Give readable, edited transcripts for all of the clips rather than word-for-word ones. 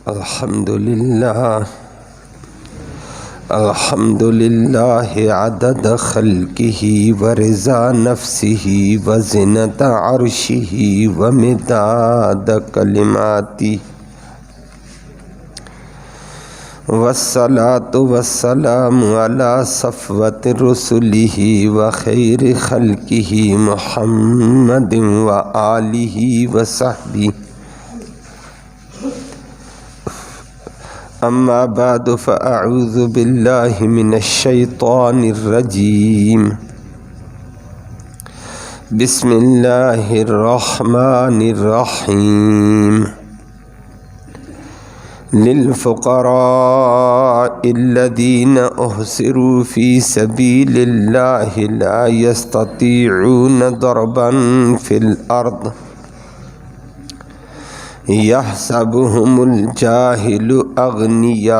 الحمد للہ عدد خلقہ ورضا نفسہ وزنۃ عرشہ ومداد کلماتہ والصلاة والسلام علی صفوۃ رسلہ وخیر خلقہ محمد وآلہ وصحبہ اما بعد فاعوذ باللہ من الشیطان الرجیم بسم اللہ الرحمن الرحیم للفقراء الذین احصروا فی سبیل اللہ لا یستطیعون ضربا فی الارض یحسبهم الجاہل اغنیاء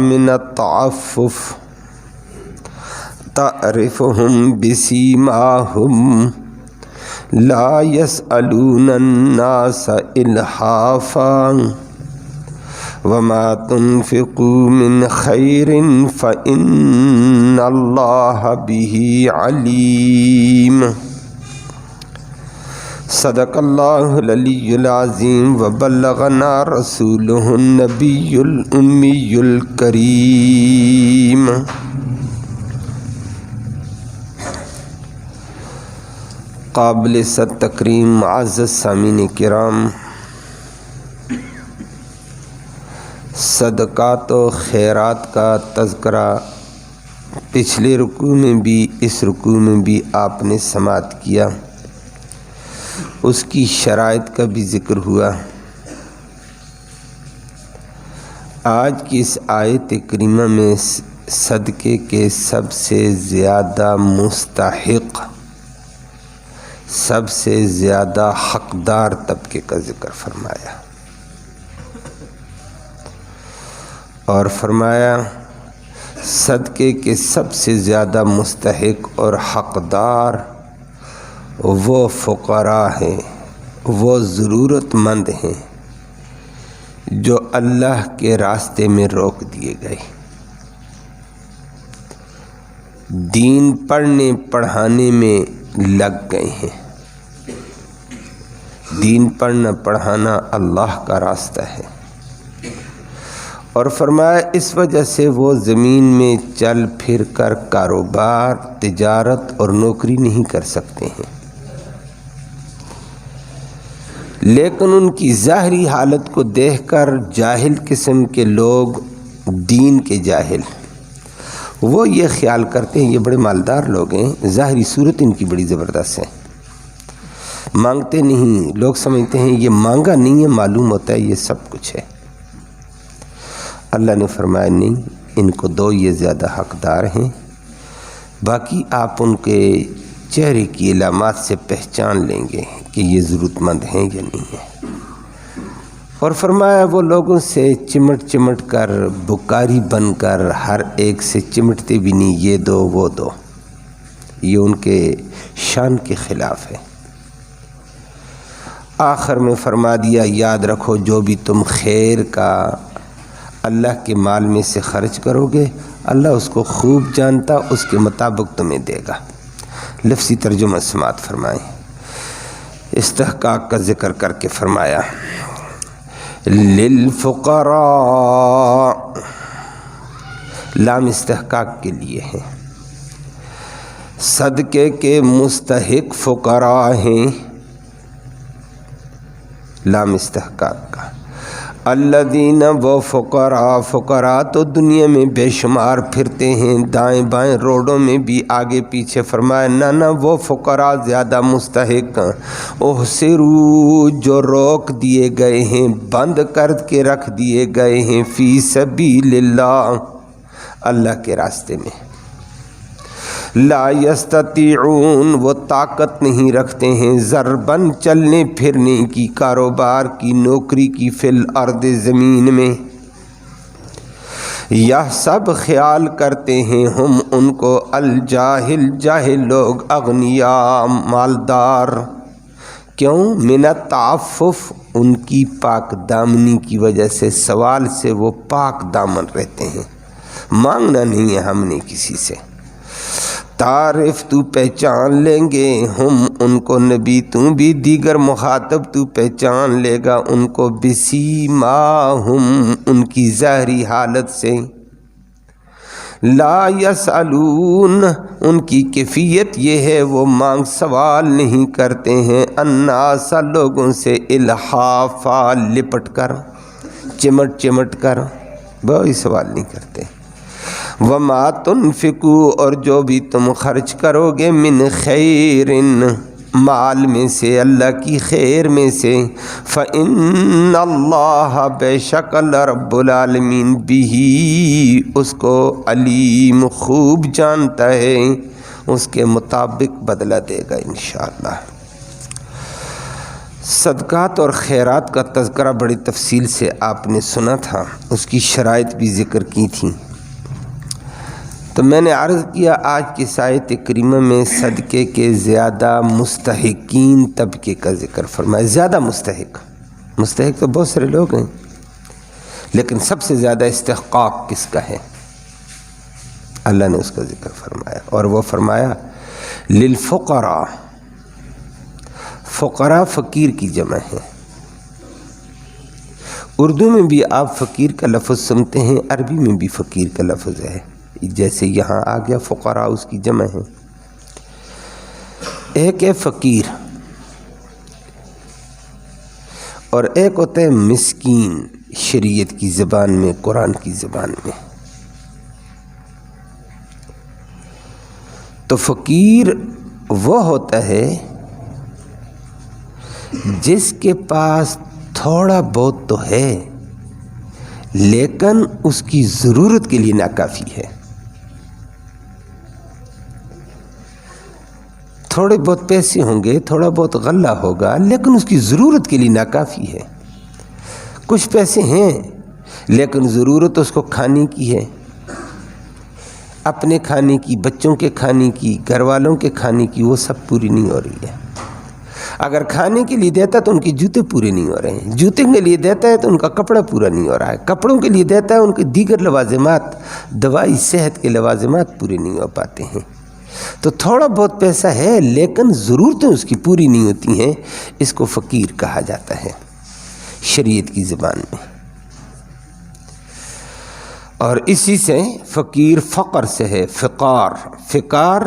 من التعفف تعرفهم بسیماهم لا يسألون الناس الحافا وما تنفقوا من خیر فإن اللہ به علیم صدق اللہ العلی العظیم وبلغنا رسولہ النبی الامی الکریم قابل صد تکریم معزز سامعین کرام، صدقات و خیرات کا تذکرہ پچھلے رکوع میں بھی اس رکوع میں بھی آپ نے سماعت کیا، اس کی شرائط کا بھی ذکر ہوا۔ آج کی اس آیت کریمہ میں صدقے کے سب سے زیادہ مستحق، سب سے زیادہ حقدار طبقے کا ذکر فرمایا، اور فرمایا صدقے کے سب سے زیادہ مستحق اور حقدار وہ فقراء ہیں، وہ ضرورت مند ہیں جو اللہ کے راستے میں روک دیے گئے، دین پڑھنے پڑھانے میں لگ گئے ہیں۔ دین پڑھنا پڑھانا اللہ کا راستہ ہے، اور فرمایا اس وجہ سے وہ زمین میں چل پھر کر کاروبار، تجارت اور نوکری نہیں کر سکتے ہیں، لیکن ان کی ظاہری حالت کو دیکھ کر جاہل قسم کے لوگ، دین کے جاہل، وہ یہ خیال کرتے ہیں یہ بڑے مالدار لوگ ہیں، ظاہری صورت ان کی بڑی زبردست ہے، مانگتے نہیں، لوگ سمجھتے ہیں یہ مانگا نہیں ہے، معلوم ہوتا ہے یہ سب کچھ ہے۔ اللہ نے فرمایا نہیں، ان کو دو، یہ زیادہ حقدار ہیں، باقی آپ ان کے چہرے کی علامات سے پہچان لیں گے کہ یہ ضرورت مند ہیں یا نہیں ہیں۔ اور فرمایا وہ لوگوں سے چمٹ چمٹ کر، بکاری بن کر، ہر ایک سے چمٹتے بھی نہیں، یہ دو وہ دو، یہ ان کے شان کے خلاف ہے۔ آخر میں فرما دیا یاد رکھو جو بھی تم خیر کا اللہ کے مال میں سے خرچ کرو گے، اللہ اس کو خوب جانتا، اس کے مطابق تمہیں دے گا۔ لفظی ترجمہ سماعت فرمائیں۔ استحقاق کا ذکر کر کے فرمایا للفقراء، لام استحقاق کے لیے ہے، صدقے کے مستحق فقراء ہیں، لام استحقاق کا۔ الذین، وہ فقراء تو دنیا میں بے شمار پھرتے ہیں، دائیں بائیں روڈوں میں بھی، آگے پیچھے فرمایا نہ وہ فقراء زیادہ مستحق، احصروا، جو روک دیے گئے ہیں، بند کر کے رکھ دیے گئے ہیں، فی سبیل اللہ، اللہ کے راستے میں، لا یستطیعون، وہ طاقت نہیں رکھتے ہیں، ضربن، چلنے پھرنے کی، کاروبار کی، نوکری کی، فی الارض، زمین میں، یہ سب خیال کرتے ہیں ہم ان کو، الجاہل، جاہل لوگ، اغنیاء، مالدار، کیوں؟ من التعفف، ان کی پاک دامنی کی وجہ سے، سوال سے وہ پاک دامن رہتے ہیں، مانگنا نہیں ہے ہم نے کسی سے۔ تعارف، تو پہچان لیں گے، ہم ان کو، نبی تو بھی، دیگر مخاطب تو پہچان لے گا ان کو، بسیماہم، ان کی ظاہری حالت سے۔ لا یسألون، ان کی کیفیت یہ ہے وہ مانگ سوال نہیں کرتے ہیں، الناس، لوگوں سے، الحافا، لپٹ کر، چمٹ چمٹ کر، کوئی سوال نہیں کرتے۔ وما تنفقوا، اور جو بھی تم خرچ کرو گے، من خیر، مال میں سے، اللہ کی خیر میں سے، فإن اللہ، بے شک اللہ رب العالمین، بھی، اس کو، علیم، خوب جانتا ہے، اس کے مطابق بدلہ دے گا انشاءاللہ۔ صدقات اور خیرات کا تذکرہ بڑی تفصیل سے آپ نے سنا تھا، اس کی شرائط بھی ذکر کی تھیں۔ تو میں نے عرض کیا آج کی آیت کریمہ میں صدقے کے زیادہ مستحقین طبقے کا ذکر فرمایا۔ زیادہ مستحق تو بہت سارے لوگ ہیں، لیکن سب سے زیادہ استحقاق کس کا ہے؟ اللہ نے اس کا ذکر فرمایا، اور وہ فرمایا للفقراء، فقراء فقیر کی جمع ہے۔ اردو میں بھی آپ فقیر کا لفظ سنتے ہیں، عربی میں بھی فقیر کا لفظ ہے، جیسے یہاں آ گیا فقراء، اس کی جمع ہے۔ ایک ہے فقیر اور ایک ہوتا ہے مسکین، شریعت کی زبان میں، قرآن کی زبان میں۔ تو فقیر وہ ہوتا ہے جس کے پاس تھوڑا بہت تو ہے لیکن اس کی ضرورت کے لیے ناکافی ہے۔ تھوڑے بہت پیسے ہوں گے، تھوڑا بہت غلہ ہوگا، لیکن اس کی ضرورت کے لیے ناکافی ہے۔ کچھ پیسے ہیں لیکن ضرورت اس کو کھانے کی ہے، اپنے کھانے کی، بچوں کے کھانے کی، گھر والوں کے کھانے کی، وہ سب پوری نہیں ہو رہی ہے۔ اگر کھانے کے لیے دیتا ہے تو ان کے جوتے پورے نہیں ہو رہے ہیں، جوتے کے لیے دیتا ہے تو ان کا کپڑا پورا نہیں ہو رہا ہے، کپڑوں کے لیے دیتا ہے ان کے دیگر لوازمات، دوائی، صحت کے لوازمات پورے نہیں ہو پاتے ہیں۔ تو تھوڑا بہت پیسہ ہے لیکن ضرورتیں اس کی پوری نہیں ہوتی ہیں، اس کو فقیر کہا جاتا ہے شریعت کی زبان میں۔ اور اسی سے فقیر فقر سے ہے، فقار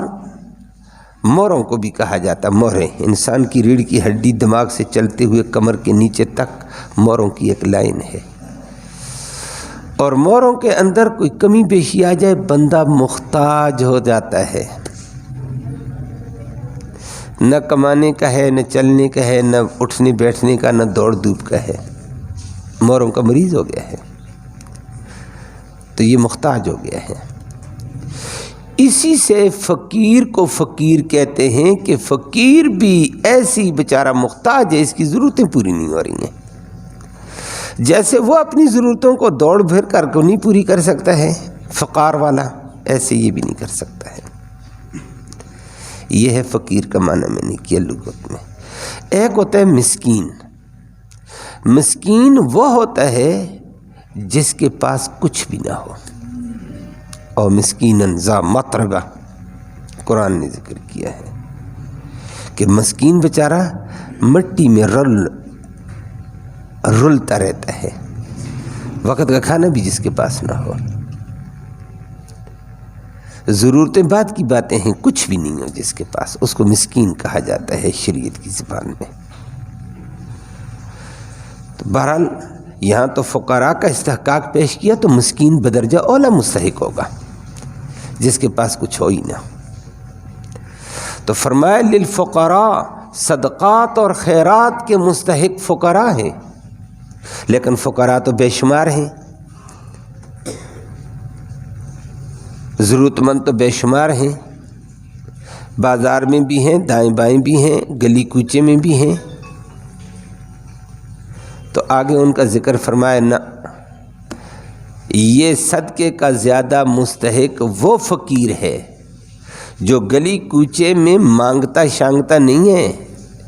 موروں کو بھی کہا جاتا، موریں، انسان کی ریڑھ کی ہڈی دماغ سے چلتے ہوئے کمر کے نیچے تک موروں کی ایک لائن ہے، اور موروں کے اندر کوئی کمی بیشی آ جائے بندہ محتاج ہو جاتا ہے، نہ کمانے کا ہے، نہ چلنے کا ہے، نہ اٹھنے بیٹھنے کا، نہ دوڑ دھوپ کا ہے، موروں کا مریض ہو گیا ہے، تو یہ محتاج ہو گیا ہے۔ اسی سے فقیر کو فقیر کہتے ہیں کہ فقیر بھی ایسی بیچارہ محتاج ہے، اس کی ضرورتیں پوری نہیں ہو رہی ہیں۔ جیسے وہ اپنی ضرورتوں کو دوڑ پھر کر کو نہیں پوری کر سکتا ہے فقار والا، ایسے یہ بھی نہیں کر سکتا ہے۔ یہ ہے فقیر کا معنی میں نے کیا لغت میں۔ ایک ہوتا ہے مسکین، مسکین وہ ہوتا ہے جس کے پاس کچھ بھی نہ ہو، اور مسکیناً ذا متربہ قرآن نے ذکر کیا ہے کہ مسکین بیچارہ مٹی میں رلتا رہتا ہے، وقت کا کھانا بھی جس کے پاس نہ ہو، ضرورتیں بعد کی باتیں ہیں، کچھ بھی نہیں ہو جس کے پاس، اس کو مسکین کہا جاتا ہے شریعت کی زبان میں۔ تو بہرحال یہاں تو فقراء کا استحقاق پیش کیا، تو مسکین بدرجہ اولا مستحق ہوگا جس کے پاس کچھ ہو ہی نہ۔ تو فرمایا للفقراء، صدقات اور خیرات کے مستحق فقراء ہیں، لیکن فقراء تو بے شمار ہیں، ضرورت مند تو بے شمار ہیں، بازار میں بھی ہیں، دائیں بائیں بھی ہیں، گلی کوچے میں بھی ہیں۔ تو آگے ان کا ذکر فرمایا نہ، یہ صدقے کا زیادہ مستحق وہ فقیر ہے جو گلی کوچے میں مانگتا شانگتا نہیں ہے،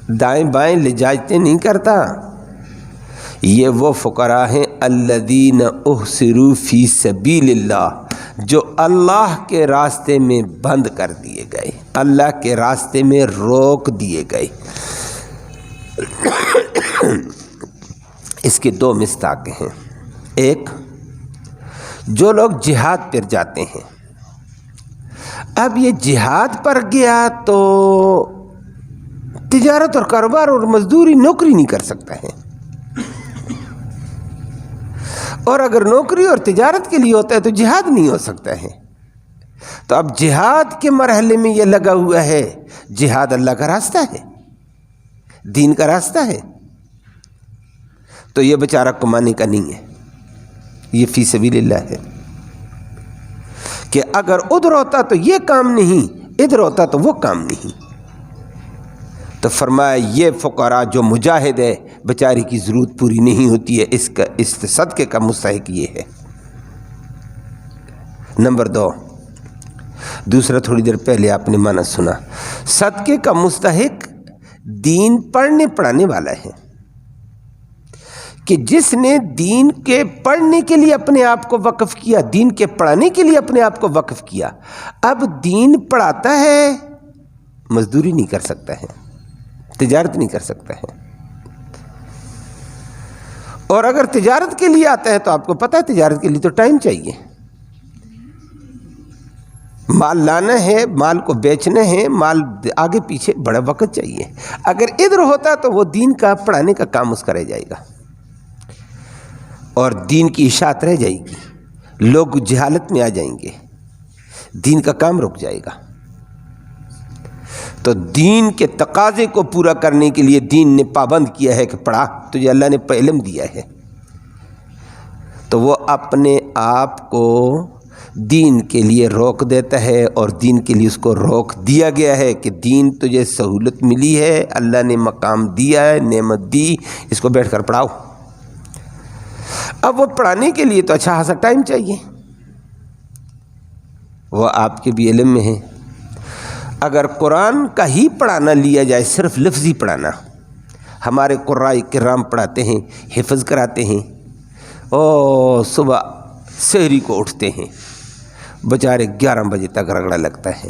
دائیں بائیں لجاجتے نہیں کرتا، یہ وہ فقراء ہیں الذین احصروا فی سبیل اللہ، جو اللہ کے راستے میں بند کر دیے گئے، اللہ کے راستے میں روک دیے گئے۔ اس کے دو مصداق ہیں۔ ایک، جو لوگ جہاد پر جاتے ہیں، اب یہ جہاد پر گیا تو تجارت اور کاروبار اور مزدوری نوکری نہیں کر سکتا ہے، اور اگر نوکری اور تجارت کے لیے ہوتا ہے تو جہاد نہیں ہو سکتا ہے۔ تو اب جہاد کے مرحلے میں یہ لگا ہوا ہے، جہاد اللہ کا راستہ ہے، دین کا راستہ ہے، تو یہ بیچارہ کمانے کا نہیں ہے، یہ فی سبیل اللہ ہے۔ کہ اگر ادھر ہوتا تو یہ کام نہیں، ادھر ہوتا تو وہ کام نہیں۔ تو فرمایا یہ فقراء جو مجاہد ہے بیچاری کی ضرورت پوری نہیں ہوتی ہے، اس صدقے کا مستحق یہ ہے۔ نمبر 2، دوسرا تھوڑی دیر پہلے آپ نے معنی سنا، صدقے کا مستحق دین پڑھنے پڑھانے والا ہے، کہ جس نے دین کے پڑھنے کے لیے اپنے آپ کو وقف کیا، دین کے پڑھانے کے لیے اپنے آپ کو وقف کیا، اب دین پڑھاتا ہے، مزدوری نہیں کر سکتا ہے، تجارت نہیں کر سکتا ہے، اور اگر تجارت کے لیے آتا ہے تو آپ کو پتہ ہے تجارت کے لیے تو ٹائم چاہیے، مال لانا ہے، مال کو بیچنا ہے، مال آگے پیچھے بڑا وقت چاہیے۔ اگر ادھر ہوتا تو وہ دین کا پڑھانے کا کام اس کا رہ جائے گا، اور دین کی اشاعت رہ جائے گی، لوگ جہالت میں آ جائیں گے، دین کا کام رک جائے گا۔ تو دین کے تقاضے کو پورا کرنے کے لیے دین نے پابند کیا ہے کہ پڑھا، تجھے اللہ نے علم دیا ہے، تو وہ اپنے آپ کو دین کے لیے روک دیتا ہے، اور دین کے لیے اس کو روک دیا گیا ہے کہ دین تجھے سہولت ملی ہے، اللہ نے مقام دیا ہے، نعمت دی، اس کو بیٹھ کر پڑھاؤ۔ اب وہ پڑھانے کے لیے تو اچھا خاصا ٹائم چاہیے، وہ آپ کے بھی علم میں ہے۔ اگر قرآن کا ہی پڑھانا لیا جائے، صرف لفظی پڑھانا، ہمارے قراء کرام پڑھاتے ہیں، حفظ کراتے ہیں، او صبح سحری کو اٹھتے ہیں، بیچارے 11 بجے تک رگڑا لگتا ہے،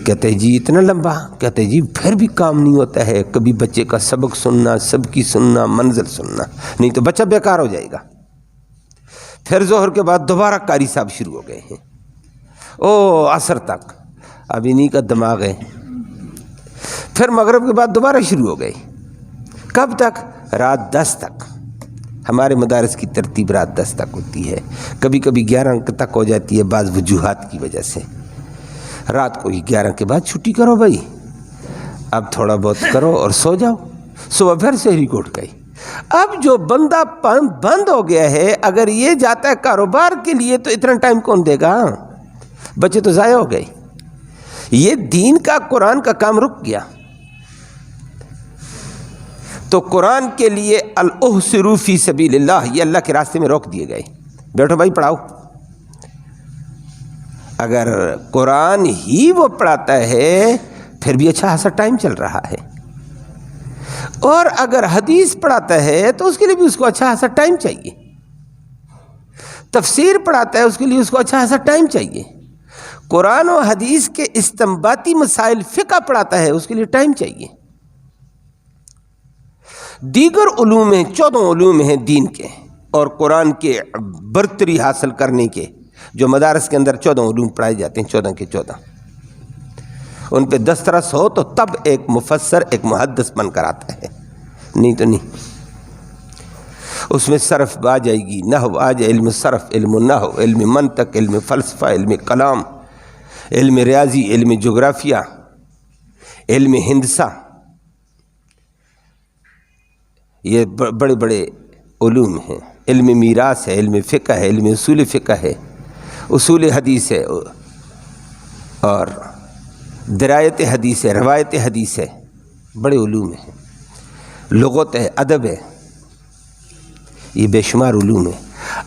کہتے ہیں جی اتنا لمبا، کہتے ہیں جی پھر بھی کام نہیں ہوتا ہے، کبھی بچے کا سبق سننا، سب کی سننا، منزل سننا، نہیں تو بچہ بیکار ہو جائے گا۔ پھر ظہر کے بعد دوبارہ قاری صاحب شروع ہو گئے ہیں، او عصر تک، اب انہی کا دماغ ہے۔ پھر مغرب کے بعد دوبارہ شروع ہو گئے، کب تک؟ رات 10 تک۔ ہمارے مدارس کی ترتیب رات 10 تک ہوتی ہے، کبھی کبھی 11 تک ہو جاتی ہے بعض وجوہات کی وجہ سے۔ رات کو 11 کے بعد چھٹی کرو بھائی، اب تھوڑا بہت کرو اور سو جاؤ، صبح پھر سحری کو اٹھ گئی۔ اب جو بندہ بند ہو گیا ہے، اگر یہ جاتا ہے کاروبار کے لیے تو اتنا ٹائم کون دے گا؟ بچے تو ضائع ہو گئے، یہ دین کا قرآن کا کام رک گیا۔ تو قرآن کے لیے الاحصروا فی سبیل اللہ، یہ اللہ کے راستے میں روک دیے گئے، بیٹھو بھائی پڑھاؤ۔ اگر قرآن ہی وہ پڑھاتا ہے پھر بھی اچھا خاصا ٹائم چل رہا ہے، اور اگر حدیث پڑھاتا ہے تو اس کے لیے بھی اس کو اچھا خاصا ٹائم چاہیے، تفسیر پڑھاتا ہے اس کے لیے اس کو اچھا خاصا ٹائم چاہیے، قرآن و حدیث کے استنباطی مسائل فقہ پڑھاتا ہے اس کے لیے ٹائم چاہیے۔ دیگر علوم ہیں، 14 علوم ہیں دین کے اور قرآن کے برتری حاصل کرنے کے، جو مدارس کے اندر 14 علوم پڑھائے جاتے ہیں، 14 کے 14، ان پہ دسترس ہو تو تب ایک مفسر ایک محدث بن کر آتا ہے، نہیں تو نہیں۔ اس میں صرف آ جائے گی، نحو آ جائے، علم صرف، علم نحو، علم منطق، علم فلسفہ، علم کلام، علم ریاضی، علم جغرافیہ، علم ہندسہ، یہ بڑے بڑے علوم ہیں۔ علم میراث ہے، علم فقہ ہے، علم اصول فقہ ہے، اصول حدیث ہے، اور درایت حدیث ہے، روایت حدیث ہے، بڑے علوم ہیں، لغت ہے، ادب ہے، یہ بے شمار علوم ہیں۔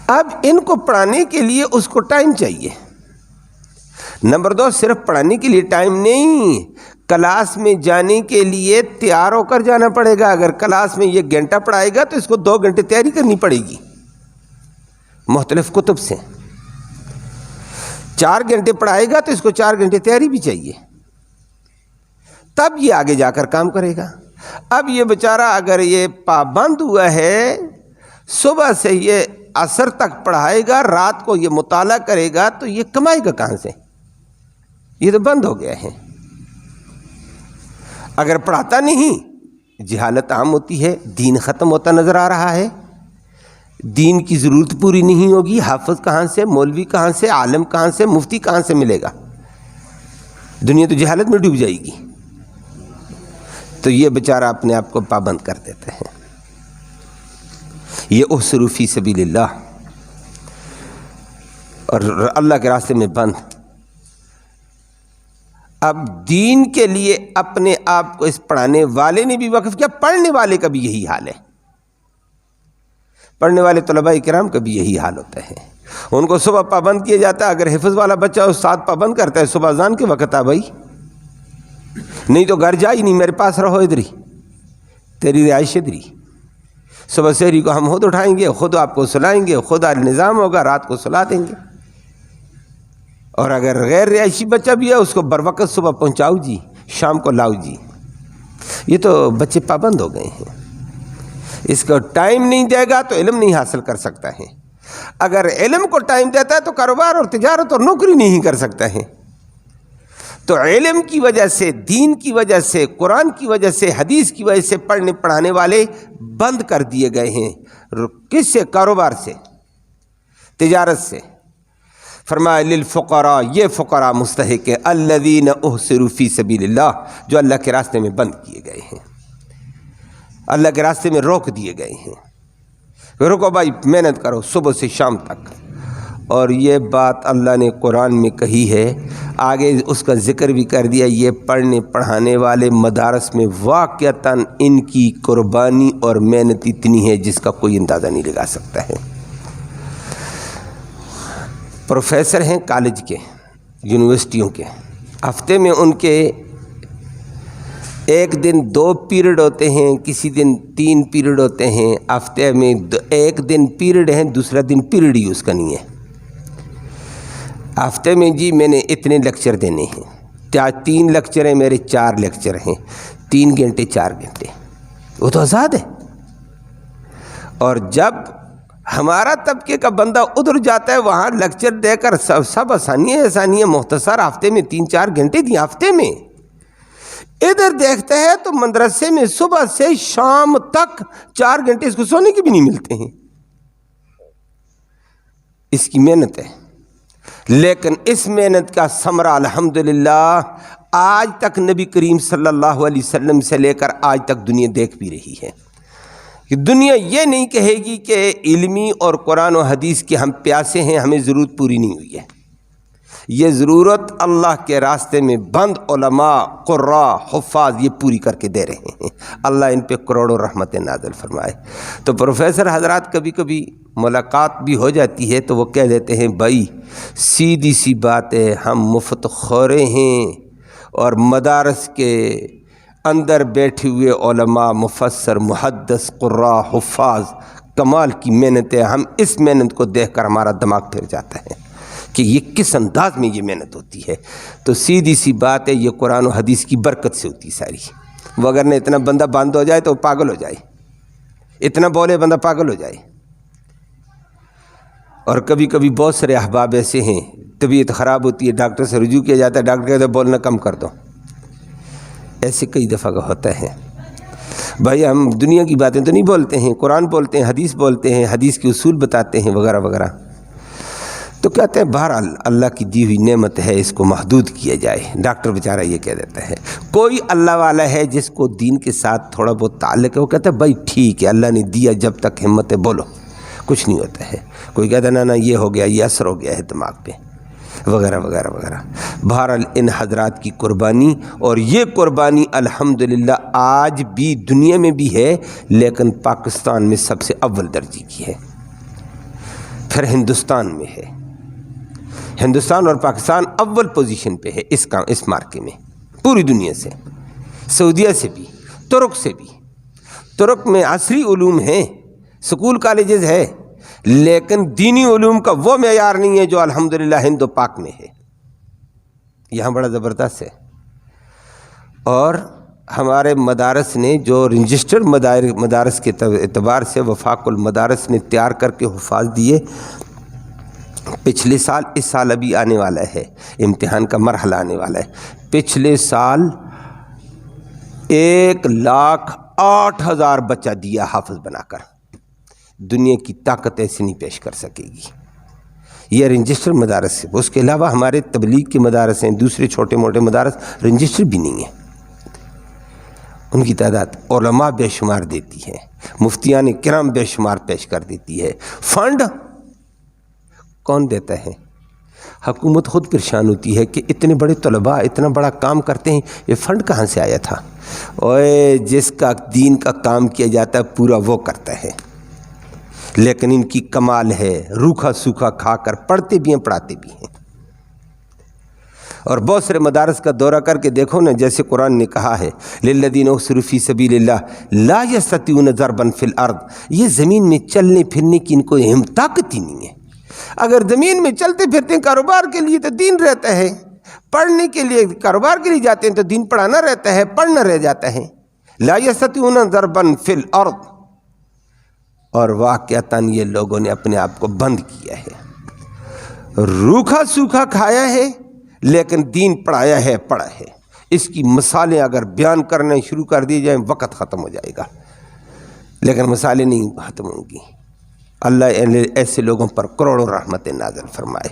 اب ان کو پڑھانے کے لیے اس کو ٹائم چاہیے۔ نمبر 2، صرف پڑھانے کے لیے ٹائم نہیں، کلاس میں جانے کے لیے تیار ہو کر جانا پڑے گا. اگر کلاس میں 1 گھنٹہ پڑھائے گا تو اس کو 2 گھنٹے تیاری کرنی پڑے گی مختلف کتب سے. 4 گھنٹے پڑھائے گا تو اس کو 4 گھنٹے تیاری بھی چاہیے, تب یہ آگے جا کر کام کرے گا. اب یہ بیچارہ اگر یہ پابند ہوا ہے, صبح سے یہ عصر تک پڑھائے گا, رات کو یہ مطالعہ کرے گا, تو یہ کمائے گا کہاں سے؟ یہ تو بند ہو گیا ہے. اگر پڑھاتا نہیں, جہالت عام ہوتی ہے, دین ختم ہوتا نظر آ رہا ہے, دین کی ضرورت پوری نہیں ہوگی. حافظ کہاں سے, مولوی کہاں سے, عالم کہاں سے, مفتی کہاں سے ملے گا؟ دنیا تو جہالت میں ڈوب جائے گی. تو یہ بیچارہ اپنے آپ کو پابند کر دیتے ہیں. یہ احسروا فی سبیل اللہ, اور اللہ کے راستے میں بند. اب دین کے لیے اپنے آپ کو اس پڑھانے والے نے بھی وقف کیا, پڑھنے والے کا بھی یہی حال ہے. پڑھنے والے طلباء کرام کا بھی یہی حال ہوتا ہے. ان کو صبح پابند کیا جاتا ہے. اگر حفظ والا بچہ استاد پابند کرتا ہے, صبح اذان کے وقت آ بھائی, نہیں تو گھر جا ہی نہیں, میرے پاس رہو ادھر ہی, تیری رہائش ادھر ہی. صبح سحری کو ہم خود اٹھائیں گے, خود آپ کو سلائیں گے, خود نظام ہوگا, رات کو سلا دیں گے. اور اگر غیر رہائشی بچہ بھی ہے, اس کو بر وقت صبح پہنچاؤ جی, شام کو لاؤ جی. یہ تو بچے پابند ہو گئے ہیں. اس کو ٹائم نہیں دے گا تو علم نہیں حاصل کر سکتا ہے. اگر علم کو ٹائم دیتا ہے تو کاروبار اور تجارت اور نوکری نہیں کر سکتا ہے. تو علم کی وجہ سے, دین کی وجہ سے, قرآن کی وجہ سے, حدیث کی وجہ سے پڑھنے پڑھانے والے بند کر دیے گئے ہیں. کس سے؟ کاروبار سے, تجارت سے. فرمایا للفقراء, یہ فقراء مستحق ہیں, الذین احصروا فی سبیل اللہ, جو اللہ کے راستے میں بند کیے گئے ہیں, اللہ کے راستے میں روک دیے گئے ہیں. رکو بھائی, محنت کرو صبح سے شام تک. اور یہ بات اللہ نے قرآن میں کہی ہے, آگے اس کا ذکر بھی کر دیا. یہ پڑھنے پڑھانے والے مدارس میں واقعتاً ان کی قربانی اور محنت اتنی ہے جس کا کوئی اندازہ نہیں لگا سکتا ہے. پروفیسر ہیں کالج کے, یونیورسٹیوں کے, ہفتے میں ان کے ایک دن 2 پیریڈ ہوتے ہیں, کسی دن 3 پیریڈ ہوتے ہیں. ہفتے میں ایک دن پیریڈ ہے, دوسرا دن پیریڈ ہی اس کا نہیں ہے. ہفتے میں جی میں نے اتنے لیکچر دینے ہیں, 3 لیکچر ہیں میرے, 4 لیکچر ہیں, 3 گھنٹے 4 گھنٹے. وہ تو آزاد ہے. اور جب ہمارا طبقے کا بندہ ادھر جاتا ہے, وہاں لیکچر دے کر سب آسانیاں مختصر, ہفتے میں 3-4 گھنٹے دی ہفتے میں. ادھر دیکھتے ہیں تو مدرسے میں صبح سے شام تک 4 گھنٹے اس کو سونے کے بھی نہیں ملتے ہیں. اس کی محنت ہے, لیکن اس محنت کا ثمرہ الحمدللہ آج تک نبی کریم صلی اللہ علیہ وسلم سے لے کر آج تک دنیا دیکھ بھی رہی ہے. کہ دنیا یہ نہیں کہے گی کہ علمی اور قرآن و حدیث کے ہم پیاسے ہیں, ہمیں ضرورت پوری نہیں ہوئی ہے. یہ ضرورت اللہ کے راستے میں بند علماء, قراء, حفاظ یہ پوری کر کے دے رہے ہیں. اللہ ان پہ کروڑوں رحمتیں نازل فرمائے. تو پروفیسر حضرات کبھی کبھی ملاقات بھی ہو جاتی ہے تو وہ کہہ دیتے ہیں, بھائی سیدھی سی بات ہے, ہم مفت خورے ہیں, اور مدارس کے اندر بیٹھے ہوئے علماء, مفسر, محدث, قراء, حفاظ کمال کی محنت ہے. ہم اس محنت کو دیکھ کر ہمارا دماغ پھر جاتا ہے کہ یہ کس انداز میں یہ محنت ہوتی ہے. تو سیدھی سی بات ہے, یہ قرآن و حدیث کی برکت سے ہوتی ساری. وہ اگر نہ اتنا بندہ بند ہو جائے تو پاگل ہو جائے, اتنا بولے بندہ پاگل ہو جائے. اور کبھی کبھی بہت سارے احباب ایسے ہیں, طبیعت خراب ہوتی ہے, ڈاکٹر سے رجوع کیا جاتا ہے, ڈاکٹر کہتا ہے بولنا کم کر دو. ایسے کئی دفعہ کا ہوتا ہے. بھائی ہم دنیا کی باتیں تو نہیں بولتے ہیں, قرآن بولتے ہیں, حدیث بولتے ہیں, حدیث کے اصول بتاتے ہیں وغیرہ وغیرہ. تو کہتے ہیں بہرحال اللہ کی دی ہوئی نعمت ہے, اس کو محدود کیا جائے. ڈاکٹر بیچارہ یہ کہہ دیتا ہے. کوئی اللہ والا ہے جس کو دین کے ساتھ تھوڑا بہت تعلق ہے, وہ کہتا ہے بھائی ٹھیک ہے, اللہ نے دیا, جب تک ہمت ہے بولو, کچھ نہیں ہوتا ہے. کوئی کہتا ہے نا یہ ہو گیا, یہ اثر ہو گیا ہے دماغ پہ, وغیرہ وغیرہ وغیرہ. بہرحال ان حضرات کی قربانی, اور یہ قربانی الحمدللہ آج بھی دنیا میں بھی ہے, لیکن پاکستان میں سب سے اول درجے کی ہے, پھر ہندوستان میں ہے. ہندوستان اور پاکستان اول پوزیشن پہ ہے اس مارکے میں. پوری دنیا سے، سعودیہ سے بھی، ترک سے بھی۔ ترک میں عصری علوم ہیں، سکول کالجز ہے، لیکن دینی علوم کا وہ معیار نہیں ہے جو الحمدللہ ہند و پاک میں ہے۔ یہاں بڑا زبردست ہے۔ اور ہمارے مدارس نے جو رجسٹر مدارس کے اعتبار سے وفاق المدارس نے تیار کر کے حفاظ دیے، پچھلے سال، اس سال ابھی آنے والا ہے، امتحان کا مرحلہ آنے والا ہے، پچھلے سال 1,08,000 بچہ دیا حافظ بنا کر۔ دنیا کی طاقت ایسے نہیں پیش کر سکے گی۔ یہ رجسٹر مدارس ہے، اس کے علاوہ ہمارے تبلیغ کے مدارس ہیں، دوسرے چھوٹے موٹے مدارس رجسٹر بھی نہیں ہیں، ان کی تعداد علماء بے شمار دیتی ہے، مفتیان کرام بے شمار پیش کر دیتی ہے۔ فنڈ کون دیتا ہے؟ حکومت خود پریشان ہوتی ہے کہ اتنے بڑے طلباء اتنا بڑا کام کرتے ہیں، یہ فنڈ کہاں سے آیا تھا؟ اوے جس کا دین کا کام کیا جاتا ہے پورا وہ کرتا ہے، لیکن ان کی کمال ہے روکھا سوکھا کھا کر پڑھتے بھی ہیں پڑھاتے بھی ہیں۔ اور بہت سارے مدارس کا دورہ کر کے دیکھو نا، جیسے قرآن نے کہا ہے للذین احصروا فی سبیل اللہ لا یستطیعون ضربا فی الارض، یہ زمین میں چلنے پھرنے کی ان کو طاقت ہی نہیں ہے۔ اگر زمین میں چلتے پھرتے ہیں کاروبار کے لیے تو دین رہتا ہے، پڑھنے کے لیے کاروبار کے لیے جاتے ہیں تو دین پڑھانا رہتا ہے، پڑھنا رہ جاتا ہے۔ لا یستطیعون ضربا فی الارض، اور واقعتاً یہ لوگوں نے اپنے آپ کو بند کیا ہے، روکھا سوکھا کھایا ہے لیکن دین پڑھایا ہے، پڑھا ہے۔ اس کی مثالیں اگر بیان کرنے شروع کر دی جائیں وقت ختم ہو جائے گا، لیکن مثالیں نہیں ختم ہوں گی۔ اللہ ایسے لوگوں پر کروڑوں رحمتیں نازل فرمائے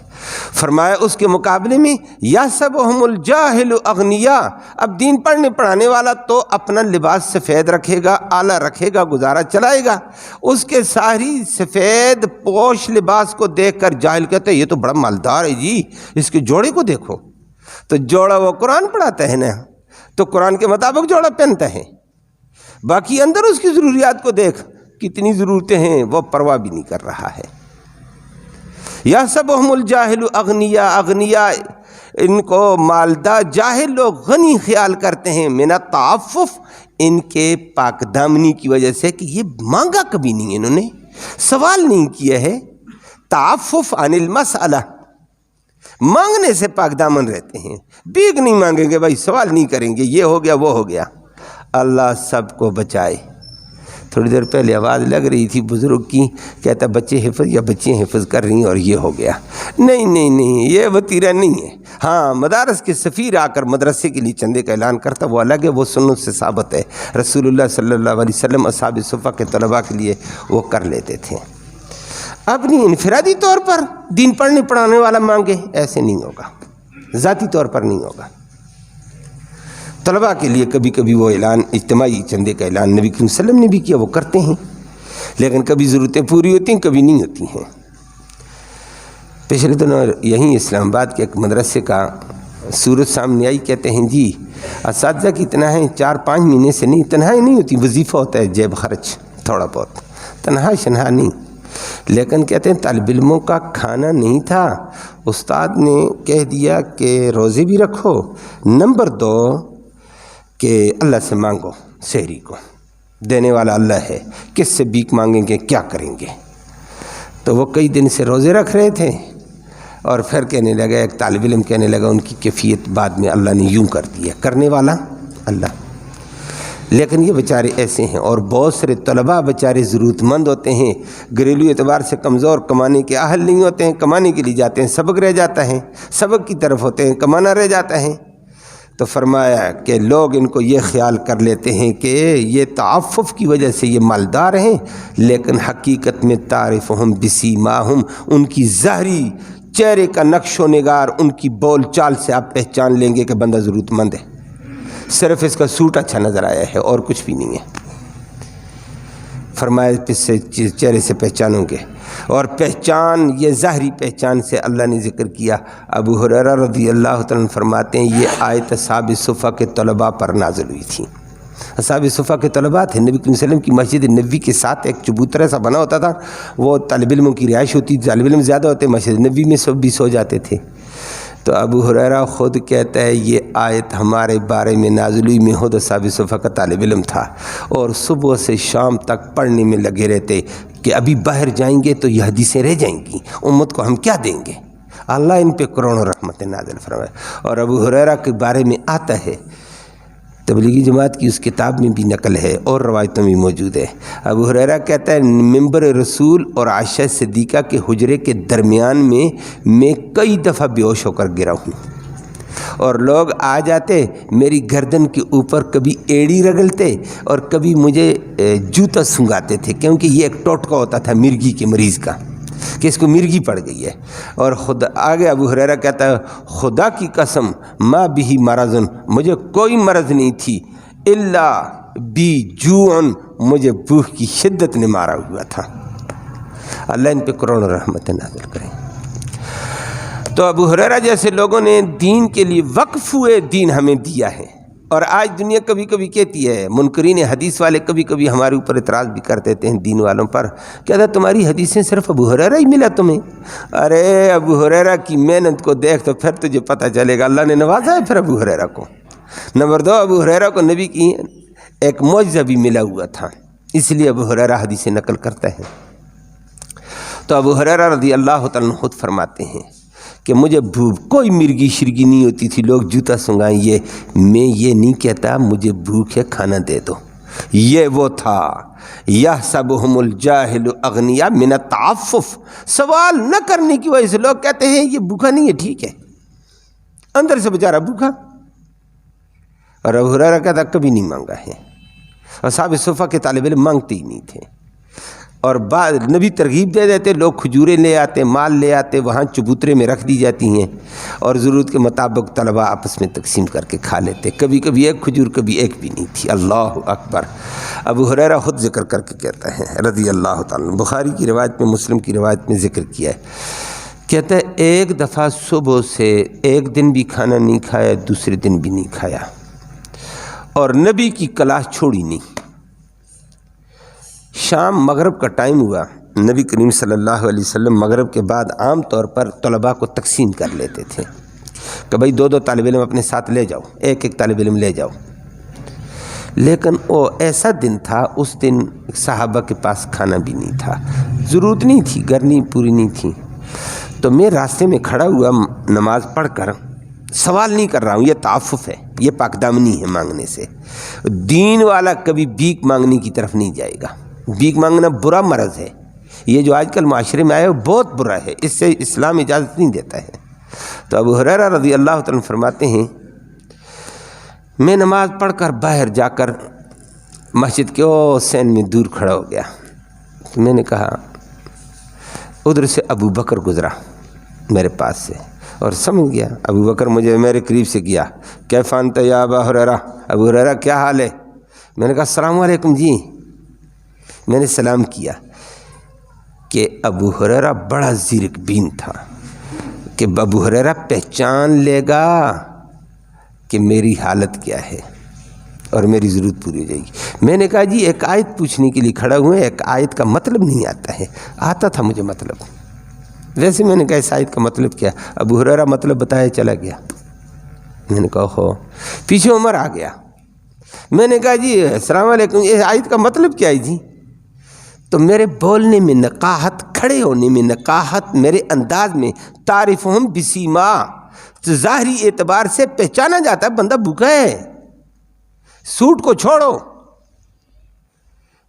اس کے مقابلے میں یحسبهم الجاہل اغنیاء، اب دین پڑھنے پڑھانے والا تو اپنا لباس سفید رکھے گا، اعلیٰ رکھے گا، گزارا چلائے گا، اس کے ساری سفید پوش لباس کو دیکھ کر جاہل کہتے ہیں یہ تو بڑا مالدار ہے جی، اس کے جوڑے کو دیکھو، تو جوڑا وہ قرآن پڑھاتا ہے نا، تو قرآن کے مطابق جوڑا پہنتا ہے، باقی اندر اس کی ضروریات کو دیکھ، کتنی ضرورتیں ہیں وہ پرواہ بھی نہیں کر رہا ہے۔ یحسبهم الجاہل اغنیاء، اغنیاء ان کو مالدار، جاہل لوگ غنی خیال کرتے ہیں، من التعفف، ان کے پاک دامنی کی وجہ سے کہ یہ مانگا کبھی نہیں، انہوں نے سوال نہیں کیا ہے۔ تعفف عن المسئلہ، مانگنے سے پاک دامن رہتے ہیں، بھیک نہیں مانگیں گے بھائی، سوال نہیں کریں گے، یہ ہو گیا وہ ہو گیا۔ اللہ سب کو بچائے۔ تھوڑی دیر پہلے آواز لگ رہی تھی بزرگ کی، کہتا بچے حفظ یا بچیاں حفظ کر رہی ہیں اور یہ ہو گیا۔ نہیں، یہ وتیرہ نہیں ہے۔ ہاں، مدارس کے سفیر آ کر مدرسے کے لیے چندے کا اعلان کرتا وہ الگ ہے، وہ سنت سے ثابت ہے۔ رسول اللہ صلی اللہ علیہ وسلم اصحاب صفہ کے طلباء کے لیے وہ کر لیتے تھے۔ اپنی انفرادی طور پر دین پڑھنے پڑھانے والا مانگے، ایسے نہیں ہوگا، ذاتی طور پر نہیں ہوگا۔ طلباء کے لیے کبھی کبھی وہ اعلان، اجتماعی چندے کا اعلان نبی کریم صلی اللہ علیہ وسلم نے بھی کیا، وہ کرتے ہیں، لیکن کبھی ضرورتیں پوری ہوتی ہیں کبھی نہیں ہوتی ہیں۔ پچھلے دنوں یہیں اسلام آباد کے ایک مدرسے کا صورت سامنے آئی، کہتے ہیں جی اساتذہ کی تنہائی 4-5 مہینے سے نہیں، تنہائی نہیں ہوتی، وظیفہ ہوتا ہے، جیب خرچ تھوڑا بہت، تنہائی شنہا نہیں، لیکن کہتے ہیں طالب علموں کا کھانا نہیں تھا، استاد نے کہہ دیا کہ روزے بھی رکھو، نمبر 2 کہ اللہ سے مانگو، سحری کو دینے والا اللہ ہے، کس سے بھیک مانگیں گے، کیا کریں گے؟ تو وہ کئی دن سے روزے رکھ رہے تھے، اور پھر کہنے لگا، ایک طالب علم کہنے لگا ان کی کیفیت بعد میں اللہ نے یوں کر دیا، کرنے والا اللہ۔ لیکن یہ بیچارے ایسے ہیں، اور بہت سارے طلباء بیچارے ضرورت مند ہوتے ہیں، گھریلو اعتبار سے کمزور، کمانے کے اہل نہیں ہوتے ہیں، کمانے کے لیے جاتے ہیں، سبق رہ جاتا ہے، سبق کی طرف ہوتے ہیں، کمانا رہ جاتا ہے۔ تو فرمایا کہ لوگ ان کو یہ خیال کر لیتے ہیں کہ یہ تعفف کی وجہ سے یہ مالدار ہیں، لیکن حقیقت میں تعرفہم بسیماہم، ان کی ظاہری چہرے کا نقش و نگار، ان کی بول چال سے آپ پہچان لیں گے کہ بندہ ضرورت مند ہے، صرف اس کا سوٹ اچھا نظر آیا ہے اور کچھ بھی نہیں ہے۔ فرمایا اس سے چہرے سے پہچانوں گے، اور پہچان یہ ظاہری پہچان سے اللہ نے ذکر کیا۔ ابو ہریرہ رضی اللہ تعالیٰ عنہ فرماتے ہیں یہ آیت اصحاب صفہ کے طلباء پر نازل ہوئی تھی۔ اصحاب صفہ کے طلباء تھے، نبی کریم صلی اللہ علیہ وسلم کی مسجد نبوی کے ساتھ ایک چبوترا سا بنا ہوتا تھا، وہ طالب علموں کی رہائش ہوتی، طالب علم زیادہ ہوتے، مسجد نبوی میں سب بھی سو جاتے تھے۔ تو ابو ہریرہ خود کہتا ہے یہ آیت ہمارے بارے میں نازل ہوئی، میں خود اصحاب صفہ کا طالب علم تھا اور صبح سے شام تک پڑھنے میں لگے رہتے کہ ابھی باہر جائیں گے تو یہ حدیثیں رہ جائیں گی، امت کو ہم کیا دیں گے۔ اللہ ان پہ کروڑوں رحمت نازل فرمائے۔ اور ابو ہریرہ کے بارے میں آتا ہے، تبلیغی جماعت کی اس کتاب میں بھی نقل ہے اور روایتوں میں موجود ہے۔ ابو ہریرہ کہتا ہے منبر رسول اور عائشہ صدیقہ کے حجرے کے درمیان میں کئی دفعہ بے ہوش ہو کر گرا ہوں، اور لوگ آ جاتے میری گردن کے اوپر کبھی ایڑی رگلتے اور کبھی مجھے جوتا سنگاتے تھے، کیونکہ یہ ایک ٹوٹکا ہوتا تھا مرگی کے مریض کا کہ اس کو مرگی پڑ گئی ہے۔ اور خود آگے ابو ہریرہ کہتا ہے خدا کی قسم ما بھی مرض، مجھے کوئی مرض نہیں تھی، الا بی جوعن، مجھے بھوک کی شدت نے مارا ہوا تھا۔ اللہ ان پہ کروڑوں رحمت نازل کرے۔ تو ابو ہریرہ جیسے لوگوں نے دین کے لیے وقف ہوئے دین ہمیں دیا ہے۔ اور آج دنیا کبھی کبھی کہتی ہے، منکرین حدیث والے کبھی کبھی ہمارے اوپر اعتراض بھی کر دیتے ہیں دین والوں پر، کہتا تمہاری حدیثیں صرف ابو ہریرہ ہی ملا تمہیں؟ ارے ابو ہریرہ کی محنت کو دیکھ تو پھر تجھے پتہ چلے گا، اللہ نے نوازا ہے پھر ابو ہریرہ کو۔ نمبر 2، ابو ہریرہ کو نبی کی ایک معجزہ بھی ملا ہوا تھا، اس لیے ابو ہریرہ حدیثیں نقل کرتا ہے۔ تو ابو ہریرہ رضی اللہ تعالیٰ عنہ خود فرماتے ہیں کہ مجھے بھوک، کوئی مرگی شرگی نہیں ہوتی تھی، لوگ جوتا سنگائیں، میں یہ نہیں کہتا مجھے بھوک ہے کھانا دے دو، یہ وہ تھا یحسبہم الجاہل اغنیاء من التعفف، سوال نہ کرنے کی وجہ سے لوگ کہتے ہیں یہ بھوکا نہیں ہے، ٹھیک ہے، اندر سے بیچارہ بھوکا۔ اور ابو ہریرہ کہتا کبھی نہیں مانگا ہے، اصحاب صفہ کے طالب علم مانگتے ہی نہیں تھے، اور بعد نبی ترغیب دے دیتے، لوگ کھجوریں لے آتے، مال لے آتے، وہاں چبوترے میں رکھ دی جاتی ہیں اور ضرورت کے مطابق طلباء آپس میں تقسیم کر کے کھا لیتے، کبھی کبھی ایک کھجور کبھی ایک بھی نہیں تھی۔ اللہ اکبر۔ ابو ہریرہ خود ذکر کر کے کہتا ہے رضی اللہ تعالیٰ، بخاری کی روایت میں، مسلم کی روایت میں ذکر کیا ہے، کہتا ہے ایک دفعہ صبح سے ایک دن بھی کھانا نہیں کھایا، دوسرے دن بھی نہیں کھایا، اور نبی کی کلاس چھوڑی نہیں۔ شام مغرب کا ٹائم ہوا، نبی کریم صلی اللہ علیہ وسلم مغرب کے بعد عام طور پر طلباء کو تقسیم کر لیتے تھے کہ بھائی 2 طالب علم اپنے ساتھ لے جاؤ، ایک طالب علم لے جاؤ۔ لیکن وہ ایسا دن تھا، اس دن صحابہ کے پاس کھانا بھی نہیں تھا، ضرورت نہیں تھی، گرمی پوری نہیں تھی۔ تو میں راستے میں کھڑا ہوا نماز پڑھ کر، سوال نہیں کر رہا ہوں، یہ تعفف ہے، یہ پاک دامنی ہے مانگنے سے۔ دین والا کبھی بھیک مانگنے کی طرف نہیں جائے گا، بھیک مانگنا برا مرض ہے، یہ جو آج کل معاشرے میں آیا ہے بہت برا ہے، اس سے اسلام اجازت نہیں دیتا ہے۔ تو ابو ہریرہ رضی اللہ تعالیٰ فرماتے ہیں میں نماز پڑھ کر باہر جا کر مسجد کے سین میں دور کھڑا ہو گیا، تو میں نے کہا، ادھر سے ابو بکر گزرا میرے پاس سے، اور سمجھ گیا ابو بکر مجھے میرے قریب سے گیا، کیف انت یا ابا ہریرہ، ابو ہریرہ کیا حال ہے؟ میں نے کہا السلام علیکم جی، میں نے سلام کیا۔ کہ ابو ہریرہ بڑا زیرک بین تھا کہ ابو ہریرہ پہچان لے گا کہ میری حالت کیا ہے اور میری ضرورت پوری ہو جائے گی۔ میں نے کہا جی ایک آیت پوچھنے کے لیے کھڑا ہوئے، ایک آیت کا مطلب نہیں آتا ہے، آتا تھا مجھے مطلب، ویسے میں نے کہا اس آیت کا مطلب کیا؟ ابو ہریرہ مطلب بتایا چلا گیا۔ میں نے کہا ہو، پیچھے عمر آ گیا، میں نے کہا جی السلام علیکم، یہ آیت کا مطلب کیا ہے جی؟ تو میرے بولنے میں نقاہت، کھڑے ہونے میں نقاہت، میرے انداز میں، تعریفہم بسیما، تو ظاہری اعتبار سے پہچانا جاتا ہے بندہ بھوکا ہے، سوٹ کو چھوڑو۔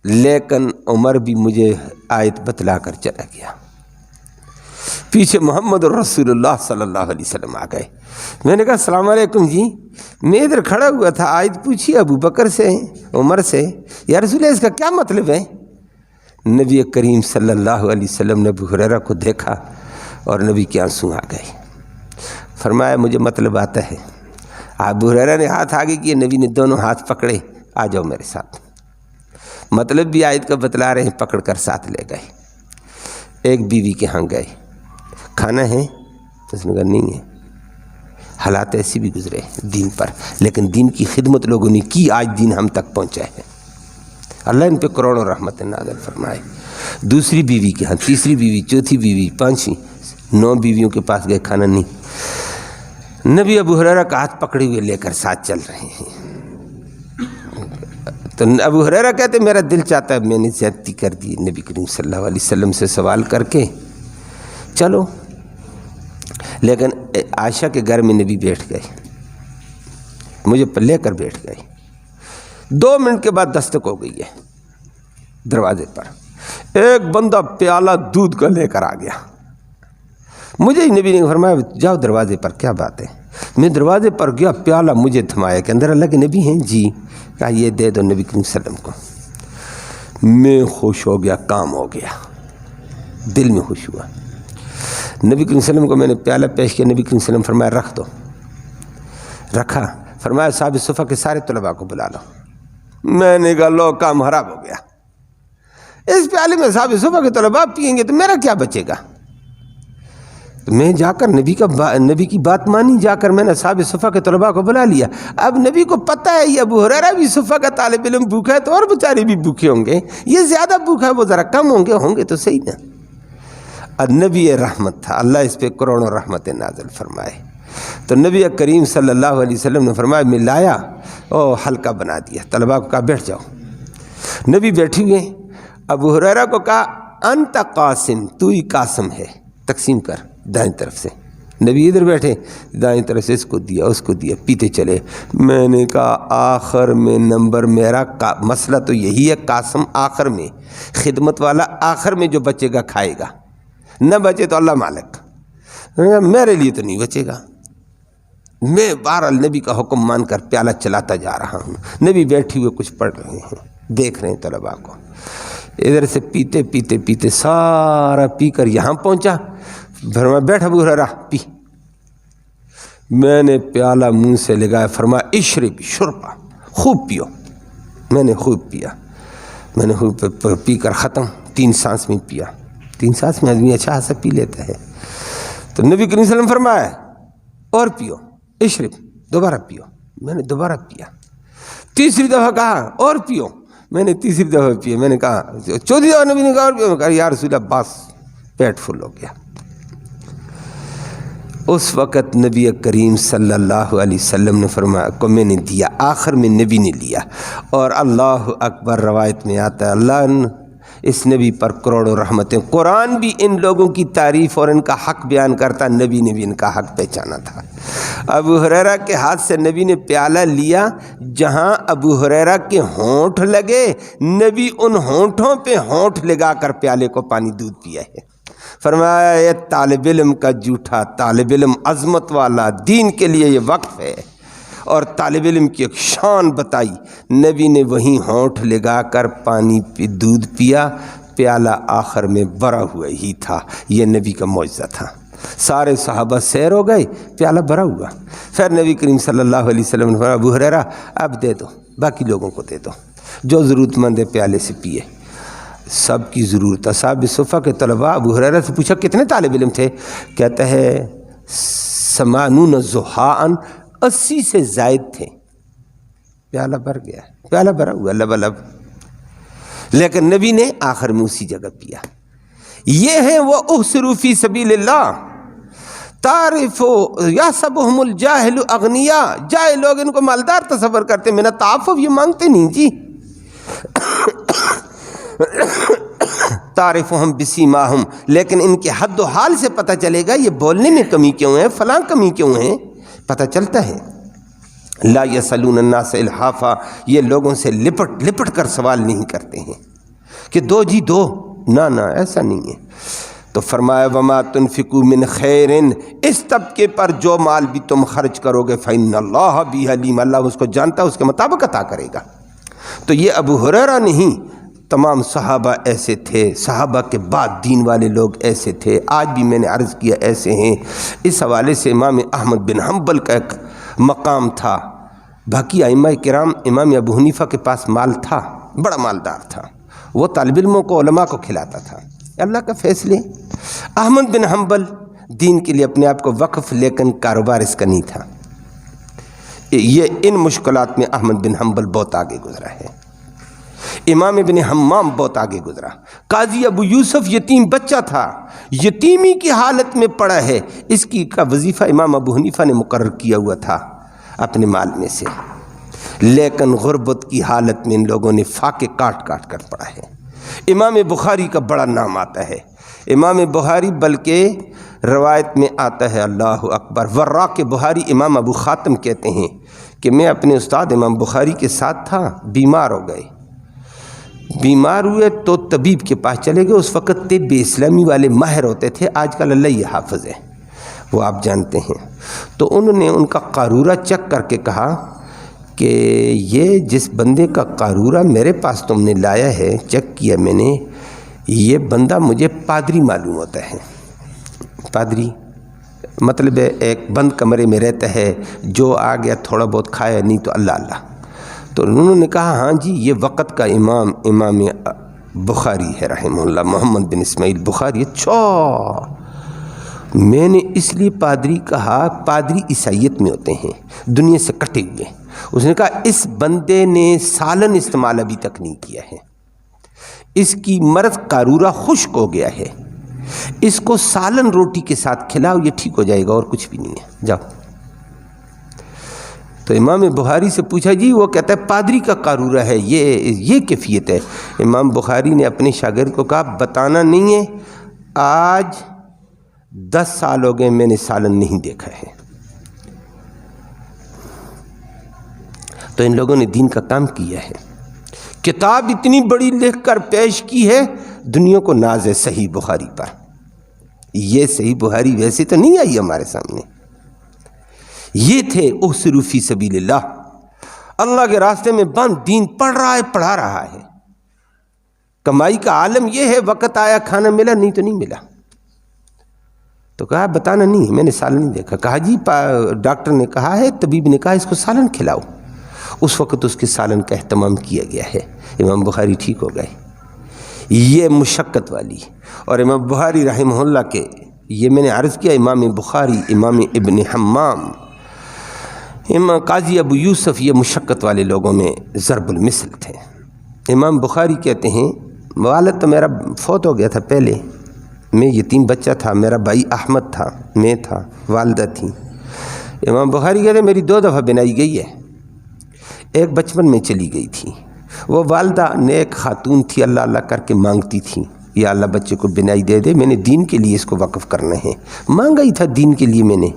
لیکن عمر بھی مجھے آیت بتلا کر چلا گیا۔ پیچھے محمد رسول اللہ صلی اللہ علیہ وسلم آ گئے، میں نے کہا السلام علیکم جی، میں ادھر کھڑا ہوا تھا، آیت پوچھی ابو بکر سے، عمر سے، یا رسول اللہ اس کا کیا مطلب ہے؟ نبی کریم صلی اللہ علیہ وسلم نے ابو ہریرہ کو دیکھا اور نبی کے آنسو آ گئے، فرمایا مجھے مطلب آتا ہے۔ ابو ہریرہ نے ہاتھ آگے کیے، نبی نے دونوں ہاتھ پکڑے، آ جاؤ میرے ساتھ، مطلب بھی آیت کا بتلا رہے ہیں، پکڑ کر ساتھ لے گئے۔ ایک بیوی کے ہاں گئے، کھانا ہے؟ اس نے کہا نہیں ہے۔ حالات ایسی بھی گزرے دین پر، لیکن دین کی خدمت لوگوں نے کی، آج دین ہم تک پہنچا ہے۔ اللہ ان پہ کروڑوں رحمت نازل فرمائے۔ دوسری بیوی کے ہاں، تیسری بیوی، چوتھی بیوی، پانچویں، 9 بیویوں کے پاس گئے، کھانا نہیں۔ نبی ابو ہریرہ کا ہاتھ پکڑے ہوئے لے کر ساتھ چل رہے ہیں. تو ابو ہریرہ کہتے میرا دل چاہتا ہے میں نے زیادتی کر دی نبی کریم صلی اللہ علیہ وسلم سے سوال کر کے چلو. لیکن عائشہ کے گھر میں نبی بیٹھ گئے, مجھے لے کر بیٹھ گئے. 2 منٹ کے بعد دستک ہو گئی ہے دروازے پر. ایک بندہ پیالہ دودھ کا لے کر آ گیا. مجھے ہی نبی نے فرمایا جاؤ دروازے پر, کیا بات ہے؟ میں دروازے پر گیا, پیالہ مجھے تھمایا کہ اندر اللہ کے نبی ہیں. جی. کہا یہ دے دو نبی کریم صلی اللہ علیہ وسلم کو. میں خوش ہو گیا, کام ہو گیا, دل میں خوش ہوا. نبی کریم صلی اللہ علیہ وسلم کو میں نے پیالہ پیش کیا. نبی کریم صلی اللہ علیہ وسلم فرمایا رکھ دو. رکھا. فرمایا صاحب صفہ کے سارے طلباء کو بلا لو. میں نے کہا لو کام خراب ہو گیا. اس پیالے میں صاحب صفہ کے طلباء پئیں گے تو میرا کیا بچے گا؟ میں جا کر نبی کی بات مانی. جا کر میں نے صاحب صفہ کے طلباء کو بلا لیا. اب نبی کو پتہ ہے یہ ابو ہریرہ بھی صفہ کا طالب علم بھوکا ہے تو اور بیچارے بھی بھوکے ہوں گے. یہ زیادہ بھوکا ہے, وہ ذرا کم ہوں گے تو صحیح نا. اور نبی رحمت تھا, اللہ اس پہ کروڑوں رحمت نازل فرمائے. تو نبی کریم صلی اللہ علیہ وسلم نے فرمایا میں لایا اور حلقہ بنا دیا. طلباء کو کہا بیٹھ جاؤ. نبی بیٹھے ہوئے. ابو ہریرہ کو کہا انت قاسم, تو ہی قاسم ہے, تقسیم کر دائیں طرف سے. نبی ادھر بیٹھے, دائیں طرف سے اس کو دیا اس کو دیا, پیتے چلے. میں نے کہا آخر میں نمبر میرا مسئلہ تو یہی ہے, قاسم آخر میں, خدمت والا آخر میں جو بچے گا کھائے گا, نہ بچے تو اللہ مالک. میرے لیے تو نہیں بچے گا. میں بہرحال نبی کا حکم مان کر پیالہ چلاتا جا رہا ہوں. نبی بیٹھے ہوئے کچھ پڑھ رہے ہیں, دیکھ رہے ہیں طلباء کو. ادھر سے پیتے پیتے پیتے سارا پی کر یہاں پہنچا. فرمایا بیٹھ ابو ہریرہ پی. میں نے پیالہ منہ سے لگایا. فرمایا اشرب شربا, خوب پیو. میں نے خوب پیا. میں نے خوب پی کر ختم. 3 سانس میں پیا. 3 سانس میں آدمی اچھا خاصا پی لیتا ہے. تو نبی کریم صلی اللہ علیہ وسلم فرمایا اور پیو, اشرب, دوبارہ پیو. میں نے دوبارہ پیا. تیسری دفعہ کہا اور پیو. میں نے تیسری دفعہ پیا. میں نے کہا چوتھی دفعہ نبی نے کہا اور پیو. میں کہا یا رسول اللہ بس, پیٹ فل ہو گیا. اس وقت نبی کریم صلی اللہ علیہ وسلم نے فرمایا کو میں نے دیا. آخر میں نبی نے لیا. اور اللہ اکبر, روایت میں آتا ہے اللہ نے اس نبی پر کروڑوں رحمتیں. قرآن بھی ان لوگوں کی تعریف اور ان کا حق بیان کرتا, نبی نے بھی ان کا حق پہچانا تھا. ابو ہریرہ کے ہاتھ سے نبی نے پیالہ لیا, جہاں ابو ہریرہ کے ہونٹ لگے نبی ان ہونٹوں پہ ہونٹ لگا کر پیالے کو پانی دودھ پیا ہے. فرمایا یہ طالب علم کا جھوٹا طالب علم, عظمت والا, دین کے لیے یہ وقف ہے. اور طالب علم کی ایک شان بتائی. نبی نے وہیں ہونٹ لگا کر پانی پی دودھ پیا. پیالہ آخر میں بھرا ہوا ہی تھا. یہ نبی کا معجزہ تھا. سارے صحابہ سیر ہو گئے, پیالہ بھرا ہوا. پھر نبی کریم صلی اللہ علیہ وسلم نے فرمایا ابو ہریرہ اب دے دو, باقی لوگوں کو دے دو, جو ضرورت مند ہے پیالے سے پیے. سب کی ضرورت. اصحاب صفہ کے طلباء ابو ہریرہ سے پوچھا کتنے طالب علم تھے؟ کہتا ہے 80 زحاءً, 80 سے زائد تھے. پیالہ بھر گیا, پیالہ بھرا ہوا لبلب. لیکن نبی نے آخر میں اسی جگہ پیا. یہ ہیں وہ احسروا فی سبیل اللہ تعرف یحسبہم الجاہل اغنیاء. جاہل لوگ ان کو مالدار تصور کرتے, من التعفف, یہ مانگتے نہیں جی. تعرفہم بسیماہم, لیکن ان کے حد و حال سے پتہ چلے گا یہ بولنے میں کمی کیوں ہے, فلاں کمی کیوں ہے, پتہ چلتا ہے. لا یسألون الناس الحافا, یہ لوگوں سے لپٹ لپٹ کر سوال نہیں کرتے ہیں کہ دو جی دو, نہ ایسا نہیں ہے. تو فرمایا وما تنفقوا من خیر, اس طبقے پر جو مال بھی تم خرچ کرو گے فإن اللہ بہ علیم, اللہ اس کو جانتا ہے, اس کے مطابق عطا کرے گا. تو یہ ابو ہریرہ نہیں, تمام صحابہ ایسے تھے. صحابہ کے بعد دین والے لوگ ایسے تھے. آج بھی میں نے عرض کیا ایسے ہیں. اس حوالے سے امام احمد بن حنبل کا ایک مقام تھا. باقی ائمہ کرام, امام ابو حنیفہ کے پاس مال تھا, بڑا مالدار تھا. وہ طالب علموں کو, علماء کو کھلاتا تھا. اللہ کا فیصلے. احمد بن حنبل دین کے لیے اپنے آپ کو وقف, لیکن کاروبار اس کا نہیں تھا. یہ ان مشکلات میں احمد بن حنبل بہت آگے گزرا ہے. امام ابن حمام بہت آگے گزرا، قاضی ابو یوسف یتیم بچہ تھا، یتیمی کی حالت میں پڑا ہے، اس کی کا وظیفہ امام ابو حنیفہ نے مقرر کیا ہوا تھا اپنے مال میں سے، لیکن غربت کی حالت میں ان لوگوں نے فاقے کاٹ کاٹ کر پڑا ہے۔ امام بخاری کا بڑا نام آتا ہے، امام بخاری بلکہ روایت میں آتا ہے اللہ اکبر، وراق بخاری امام ابو خاتم کہتے ہیں کہ میں اپنے استاد امام بخاری کے ساتھ تھا، بیمار ہو گئے، بیمار ہوئے تو طبیب کے پاس چلے گئے۔ اس وقت طب اسلامی والے ماہر ہوتے تھے، آج کل اللہ یہ حافظ ہے، وہ آپ جانتے ہیں۔ تو انہوں نے ان کا قارورہ چیک کر کے کہا کہ یہ جس بندے کا قارورہ میرے پاس تم نے لایا ہے، چیک کیا میں نے، یہ بندہ مجھے پادری معلوم ہوتا ہے۔ پادری مطلب ایک بند کمرے میں رہتا ہے، جو آ گیا تھوڑا بہت کھایا، نہیں تو اللہ اللہ۔ تو انہوں نے کہا ہاں جی یہ وقت کا امام بخاری ہے رحمہ اللہ، محمد بن اسماعیل بخاری۔ اچھا، میں نے اس لیے پادری کہا، پادری عیسائیت میں ہوتے ہیں، دنیا سے کٹے ہوئے۔ اس نے کہا اس بندے نے سالن استعمال ابھی تک نہیں کیا ہے، اس کی مرض قارورہ خشک ہو گیا ہے، اس کو سالن روٹی کے ساتھ کھلاؤ، یہ ٹھیک ہو جائے گا، اور کچھ بھی نہیں ہے، جاؤ۔ تو امام بخاری سے پوچھا جی، وہ کہتا ہے پادری کا قارورہ ہے، یہ کیفیت ہے۔ امام بخاری نے اپنے شاگرد کو کہا بتانا نہیں ہے، آج 10 سال ہو گئے میں نے سالن نہیں دیکھا ہے۔ تو ان لوگوں نے دین کا کام کیا ہے، کتاب اتنی بڑی لکھ کر پیش کی ہے، دنیا کو ناز ہے صحیح بخاری پر۔ یہ صحیح بخاری ویسے تو نہیں آئی ہمارے سامنے، یہ تھے احسروا فی سبیل اللہ، اللہ کے راستے میں بند، دین پڑھ رہا ہے، پڑھا رہا ہے۔ کمائی کا عالم یہ ہے، وقت آیا کھانا ملا، نہیں تو نہیں ملا۔ تو کہا بتانا نہیں، میں نے سالن نہیں دیکھا۔ کہا جی ڈاکٹر نے کہا ہے، طبیب نے کہا اس کو سالن کھلاؤ۔ اس وقت اس کے سالن کا اہتمام کیا گیا ہے، امام بخاری ٹھیک ہو گئے۔ یہ مشقت والی، اور امام بخاری رحمہ اللہ کے، یہ میں نے عرض کیا، امام بخاری، امام ابن حمام، امام قاضی ابو یوسف، یہ مشقت والے لوگوں میں ضرب المثل تھے۔ امام بخاری کہتے ہیں والد تو میرا فوت ہو گیا تھا پہلے، میں یتیم بچہ تھا، میرا بھائی احمد تھا، میں تھا، والدہ تھی۔ امام بخاری کہتے ہیں میری 2 دفعہ بنائی گئی ہے، ایک بچپن میں چلی گئی تھی، وہ والدہ نیک خاتون تھی، اللہ اللہ کر کے مانگتی تھی یا اللہ بچے کو بنائی دے دے، میں نے دین کے لیے اس کو وقف کرنا ہے، مانگا ہی تھا دین کے لیے میں نے،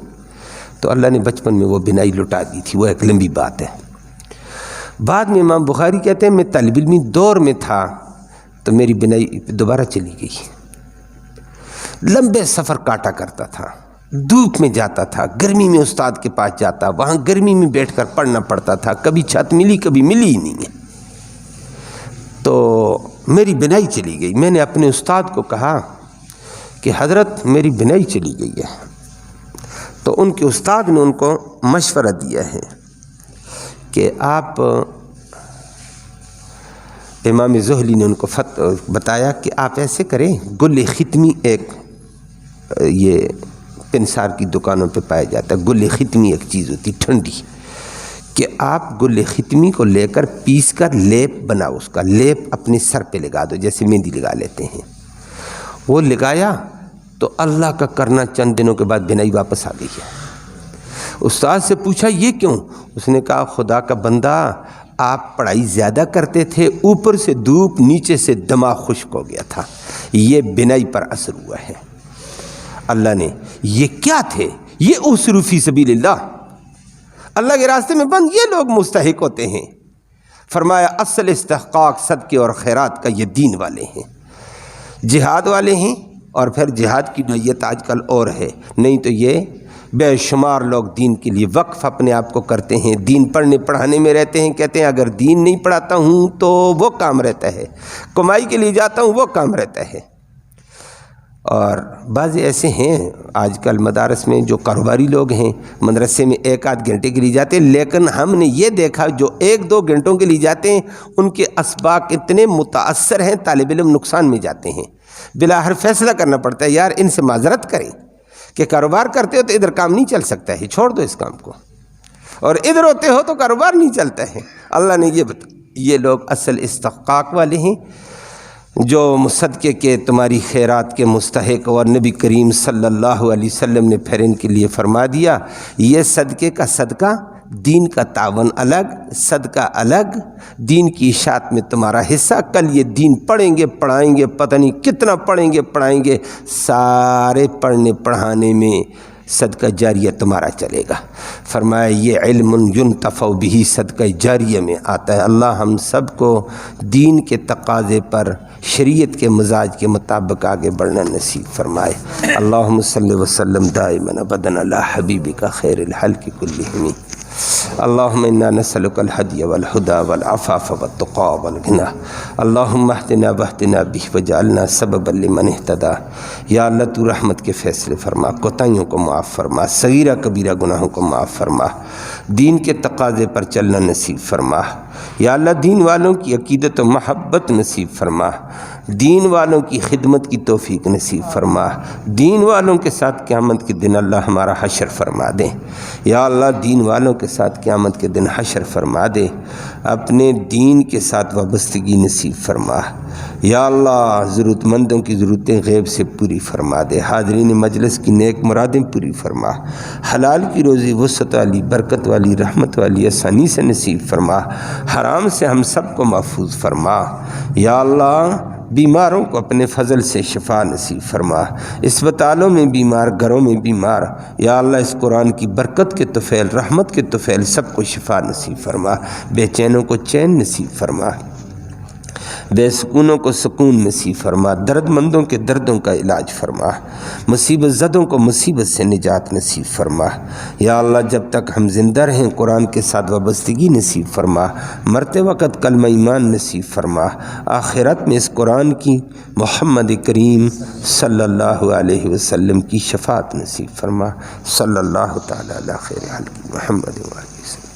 تو اللہ نے بچپن میں وہ بنائی لٹا دی تھی، وہ ایک لمبی بات ہے۔ بعد میں امام بخاری کہتے ہیں میں طالب علمی دور میں تھا تو میری بنائی دوبارہ چلی گئی، لمبے سفر کاٹا کرتا تھا، دھوپ میں جاتا تھا، گرمی میں استاد کے پاس جاتا، وہاں گرمی میں بیٹھ کر پڑھنا پڑتا تھا، کبھی چھت ملی کبھی ملی ہی نہیں ہے، تو میری بنائی چلی گئی۔ میں نے اپنے استاد کو کہا کہ حضرت میری بنائی چلی گئی ہے، تو ان کے استاد نے ان کو مشورہ دیا ہے کہ آپ، امام زہلی نے ان کو بتایا کہ آپ ایسے کریں، گل ختمی ایک یہ پنسار کی دکانوں پہ پایا جاتا ہے، گل ختمی ایک چیز ہوتی ٹھنڈی، کہ آپ گل ختمی کو لے کر پیس کر لیپ بناؤ، اس کا لیپ اپنے سر پہ لگا دو، جیسے مہندی لگا لیتے ہیں۔ وہ لگایا تو اللہ کا کرنا چند دنوں کے بعد بنائی واپس آ گئی ہے۔ استاد سے پوچھا یہ کیوں؟ اس نے کہا خدا کا بندہ آپ پڑھائی زیادہ کرتے تھے، اوپر سے دھوپ نیچے سے دماغ خشک ہو گیا تھا، یہ بنائی پر اثر ہوا ہے۔ اللہ نے یہ کیا تھے؟ یہ احسروا فی سبیل اللہ، اللہ کے راستے میں بند، یہ لوگ مستحق ہوتے ہیں۔ فرمایا اصل استحقاق صدقے اور خیرات کا یہ دین والے ہیں، جہاد والے ہیں، اور پھر جہاد کی نوعیت آج کل اور ہے، نہیں تو یہ بے شمار لوگ دین کے لیے وقف اپنے آپ کو کرتے ہیں، دین پڑھنے پڑھانے میں رہتے ہیں، کہتے ہیں اگر دین نہیں پڑھاتا ہوں تو وہ کام رہتا ہے، کمائی کے لیے جاتا ہوں وہ کام رہتا ہے۔ اور بعض ایسے ہیں آج کل مدارس میں جو کاروباری لوگ ہیں، مدرسے میں 1-8 گھنٹے کے لیے جاتے ہیں، لیکن ہم نے یہ دیکھا جو 1-2 گھنٹوں کے لیے جاتے ہیں ان کے اسباق اتنے متاثر ہیں، طالب علم نقصان میں جاتے ہیں، بلاخر فیصلہ کرنا پڑتا ہے یار ان سے معذرت کریں کہ کاروبار کرتے ہو تو ادھر کام نہیں چل سکتا ہے، چھوڑ دو اس کام کو، اور ادھر ہوتے ہو تو کاروبار نہیں چلتا ہے۔ اللہ نے یہ لوگ اصل استحقاق والے ہیں جو صدقے کے تمہاری خیرات کے مستحق، اور نبی کریم صلی اللہ علیہ وسلم نے پھر ان کے لیے فرما دیا یہ صدقے کا صدقہ، دین کا تعاون الگ، صدقہ الگ، دین کی اشاعت میں تمہارا حصہ۔ کل یہ دین پڑھیں گے پڑھائیں گے، پتہ نہیں کتنا پڑھیں گے پڑھائیں گے، سارے پڑھنے پڑھانے میں صدقہ جاریہ تمہارا چلے گا۔ فرمایا یہ علم ينتفع به صدقہ جاریہ میں آتا ہے۔ اللہ ہم سب کو دین کے تقاضے پر شریعت کے مزاج کے مطابق آگے بڑھنا نصیب فرمائے۔ اللہم صلی وسلم دائما ابدا علی حبیبک خیر الخلق کلہم۔ اللہم انا نسألک الہدی والہدی والعفاف والتقی والغنی۔ اللہم اہدنا واہدنا بہ وجعلنا سببا لمن اہتدی۔ یا اللہ تو رحمت کے فیصلے فرما، کوتاہیوں کو معاف فرما، صغیرہ کبیرہ گناہوں کو معاف فرما، دین کے تقاضے پر چلنا نصیب فرما۔ یا اللہ دین والوں کی عقیدت و محبت نصیب فرما، دین والوں کی خدمت کی توفیق نصیب فرما، دین والوں کے ساتھ قیامت کے دن اللہ ہمارا حشر فرما دے۔ یا اللہ دین والوں کے ساتھ قیامت کے دن حشر فرما دے، اپنے دین کے ساتھ وابستگی نصیب فرما۔ یا اللہ ضرورت مندوں کی ضرورتیں غیب سے پوری فرما دے، حاضرین مجلس کی نیک مرادیں پوری فرما، حلال کی روزی وسعت والی، برکت والی، رحمت والی آسانی سے نصیب فرما، حرام سے ہم سب کو محفوظ فرما۔ یا اللہ بیماروں کو اپنے فضل سے شفا نصیب فرما، اسپتالوں میں بیمار، گھروں میں بیمار، یا اللہ اس قرآن کی برکت کے طفیل، رحمت کے طفیل سب کو شفا نصیب فرما، بے چینوں کو چین نصیب فرما، بے سکونوں کو سکون نصیب فرما، درد مندوں کے دردوں کا علاج فرما، مصیبت زدوں کو مصیبت سے نجات نصیب فرما۔ یا اللہ جب تک ہم زندہ رہیں قرآن کے ساتھ وابستگی نصیب فرما، مرتے وقت کلمہ ایمان نصیب فرما، آخرت میں اس قرآن کی محمد کریم صلی اللہ علیہ وسلم کی شفاعت نصیب فرما۔ صلی اللہ تعالی علی خیر خلق محمد و آلہ وسلم۔